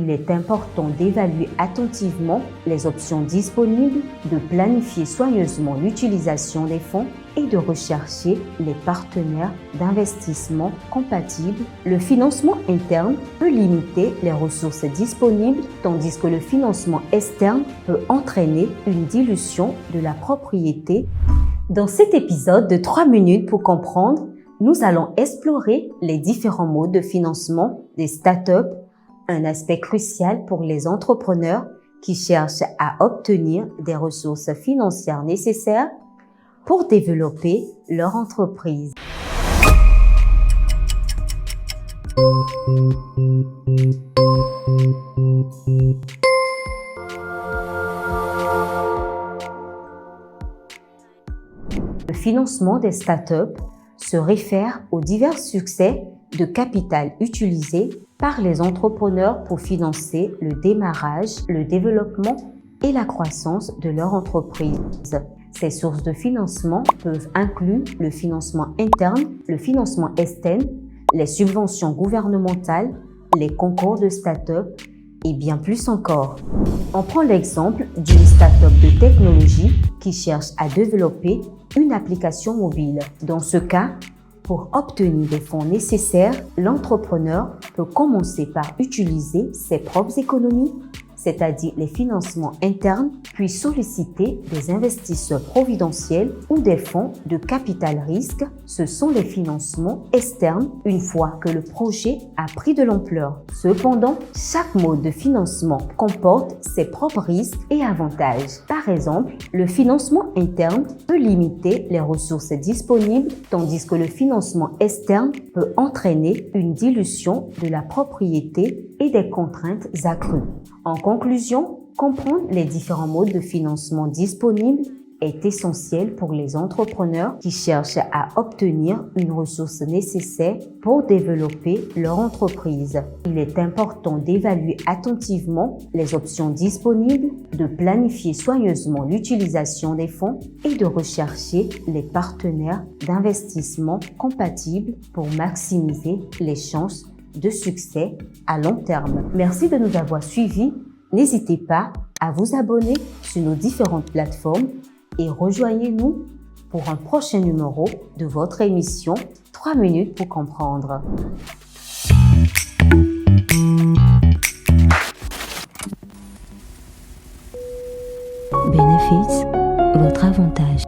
Il est important d'évaluer attentivement les options disponibles, de planifier soigneusement l'utilisation des fonds et de rechercher les partenaires d'investissement compatibles. Le financement interne peut limiter les ressources disponibles, tandis que le financement externe peut entraîner une dilution de la propriété. Dans cet épisode de 3 minutes pour comprendre, nous allons explorer les différents modes de financement des startups, un aspect crucial pour les entrepreneurs qui cherchent à obtenir des ressources financières nécessaires pour développer leur entreprise. Le financement des startups se réfère aux divers succès de capital utilisés par les entrepreneurs pour financer le démarrage, le développement et la croissance de leur entreprise. Ces sources de financement peuvent inclure le financement interne, le financement externe, les subventions gouvernementales, les concours de start-up et bien plus encore. On prend l'exemple d'une start-up de technologie qui cherche à développer une application mobile. Dans ce cas, pour obtenir les fonds nécessaires, l'entrepreneur peut commencer par utiliser ses propres économies, c'est-à-dire les financements internes, puis solliciter des investisseurs providentiels ou des fonds de capital risque. Ce sont les financements externes une fois que le projet a pris de l'ampleur. Cependant, chaque mode de financement comporte ses propres risques et avantages. Par exemple, le financement interne peut limiter les ressources disponibles, tandis que le financement externe peut entraîner une dilution de la propriété et des contraintes accrues. En conclusion, comprendre les différents modes de financement disponibles est essentiel pour les entrepreneurs qui cherchent à obtenir une ressource nécessaire pour développer leur entreprise. Il est important d'évaluer attentivement les options disponibles, de planifier soigneusement l'utilisation des fonds et de rechercher les partenaires d'investissement compatibles pour maximiser les chances de succès à long terme. Merci de nous avoir suivis. N'hésitez pas à vous abonner sur nos différentes plateformes et rejoignez-nous pour un prochain numéro de votre émission 3 minutes pour comprendre. Benefits, votre avantage.